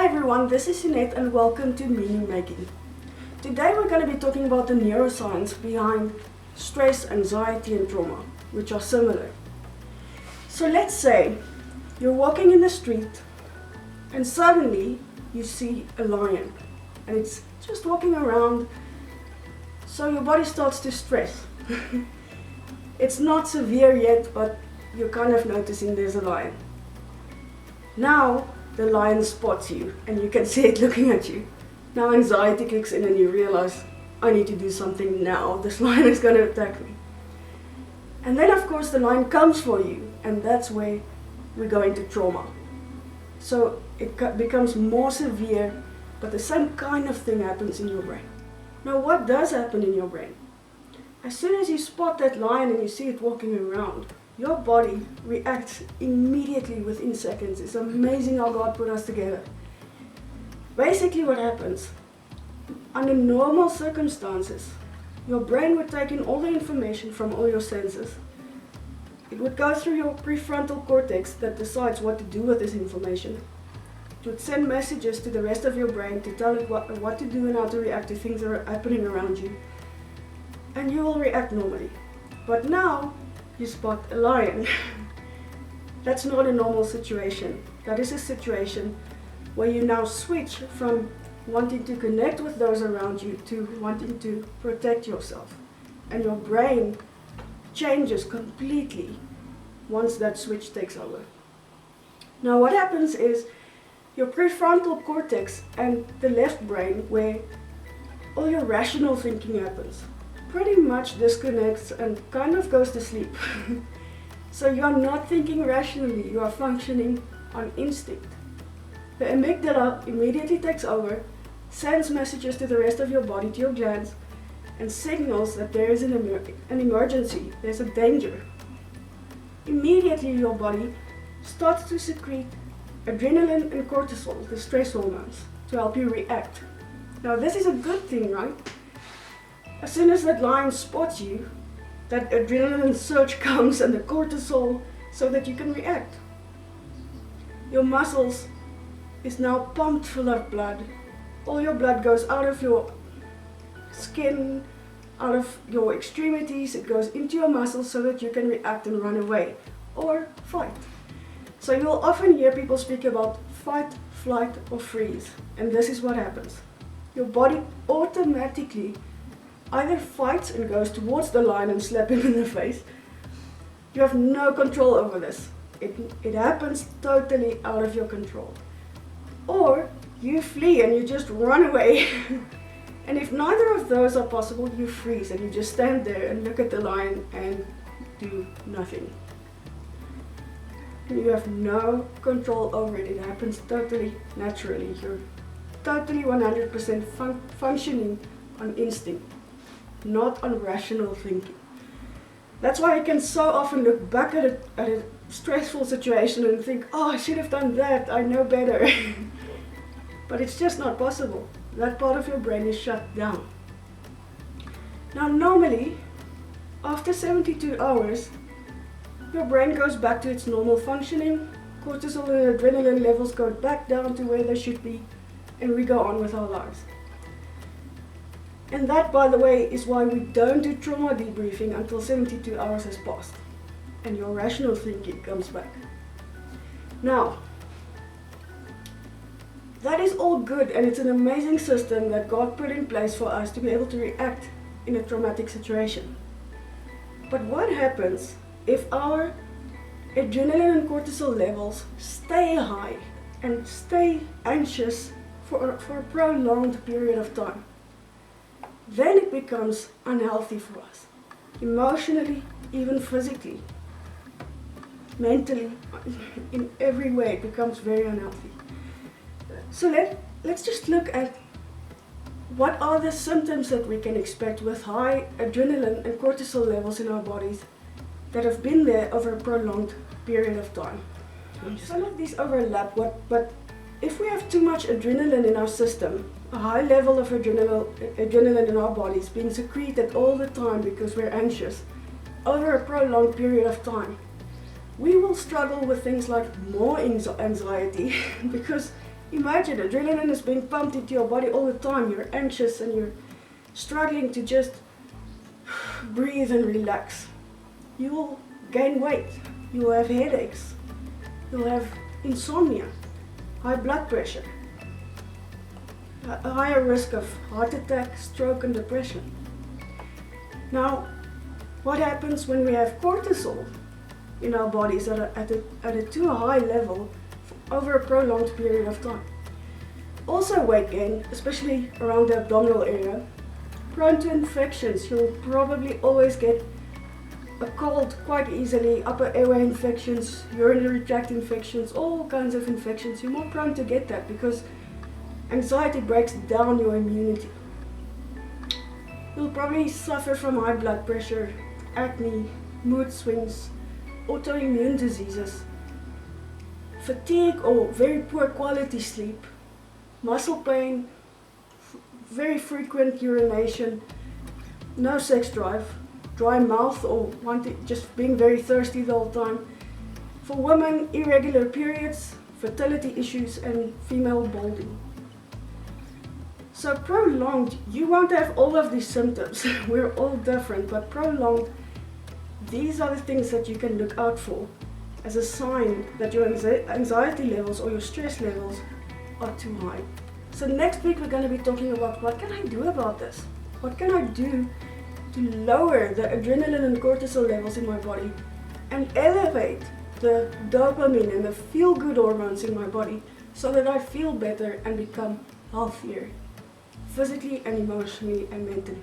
Hi everyone, this is Jeanette and welcome to Meaning Making. Today we're going to be talking about the neuroscience behind stress, anxiety and trauma, which are similar. So let's say you're walking in the street and suddenly you see a lion and it's just walking around, so your body starts to stress. It's not severe yet, but you're kind of noticing there's a lion. Now the lion spots you and you can see it looking at you. Now anxiety kicks in and you realize, I need to do something now, this lion is going to attack me. And then of course the lion comes for you, and that's where we go into trauma. So it becomes more severe, but the same kind of thing happens in your brain. Now what does happen in your brain? As soon as you spot that lion and you see it walking around, your body reacts immediately within seconds. It's amazing how God put us together. Basically what happens, under normal circumstances, your brain would take in all the information from all your senses. It would go through your prefrontal cortex that decides what to do with this information. It would send messages to the rest of your brain to tell it what to do and how to react to things that are happening around you. And you will react normally. But now, you spot a lion. That's not a normal situation. That is a situation where you now switch from wanting to connect with those around you to wanting to protect yourself. And your brain changes completely once that switch takes over. Now what happens is your prefrontal cortex and the left brain, where all your rational thinking happens, pretty much disconnects and kind of goes to sleep. So you are not thinking rationally, you are functioning on instinct. The amygdala immediately takes over, sends messages to the rest of your body, to your glands, and signals that there is an emergency, there's a danger. Immediately your body starts to secrete adrenaline and cortisol, the stress hormones, to help you react. Now this is a good thing, right? As soon as that lion spots you, that adrenaline surge comes and the cortisol so that you can react. Your muscles is now pumped full of blood. All your blood goes out of your skin, out of your extremities, it goes into your muscles so that you can react and run away or fight. So you'll often hear people speak about fight, flight or freeze, and this is what happens. Your body automatically either fights and goes towards the lion and slaps him in the face. You have no control over this. It happens totally out of your control. Or you flee and you just run away. And if neither of those are possible, you freeze and you just stand there and look at the lion and do nothing. You have no control over it. It happens totally naturally. You're totally 100% functioning on instinct, not on rational thinking. That's why I can so often look back at a stressful situation and think, oh, I should have done that, I know better. But it's just not possible. That part of your brain is shut down. Now normally, after 72 hours, your brain goes back to its normal functioning, cortisol and adrenaline levels go back down to where they should be, and we go on with our lives. And that, by the way, is why we don't do trauma debriefing until 72 hours has passed and your rational thinking comes back. Now, that is all good, and it's an amazing system that God put in place for us to be able to react in a traumatic situation. But what happens if our adrenaline and cortisol levels stay high and stay anxious for a prolonged period of time? Then it becomes unhealthy for us, emotionally, even physically, mentally, in every way it becomes very unhealthy. So let's just look at what are the symptoms that we can expect with high adrenaline and cortisol levels in our bodies that have been there over a prolonged period of time. Some of these overlap, but if we have too much adrenaline in our system, a high level of adrenaline in our bodies being secreted all the time because we're anxious over a prolonged period of time, we will struggle with things like more anxiety because Imagine adrenaline is being pumped into your body all the time. You're anxious and you're struggling to just breathe and relax. You will gain weight. You will have headaches. You'll have insomnia, high blood pressure, a higher risk of heart attack, stroke and depression. Now, what happens when we have cortisol in our bodies at a too high level over a prolonged period of time? Also weight gain, especially around the abdominal area, prone to infections. You'll probably always get a cold quite easily, upper airway infections, urinary tract infections, all kinds of infections. You're more prone to get that because anxiety breaks down your immunity. You'll probably suffer from high blood pressure, acne, mood swings, autoimmune diseases, fatigue or very poor quality sleep, muscle pain, very frequent urination, no sex drive, dry mouth or just being very thirsty the whole time. For women, irregular periods, fertility issues and female balding. So prolonged, you won't have all of these symptoms. We're all different, but prolonged, these are the things that you can look out for as a sign that your anxiety levels or your stress levels are too high. So next week we're going to be talking about what can I do about this? What can I do to lower the adrenaline and cortisol levels in my body and elevate the dopamine and the feel-good hormones in my body so that I feel better and become healthier physically and emotionally and mentally.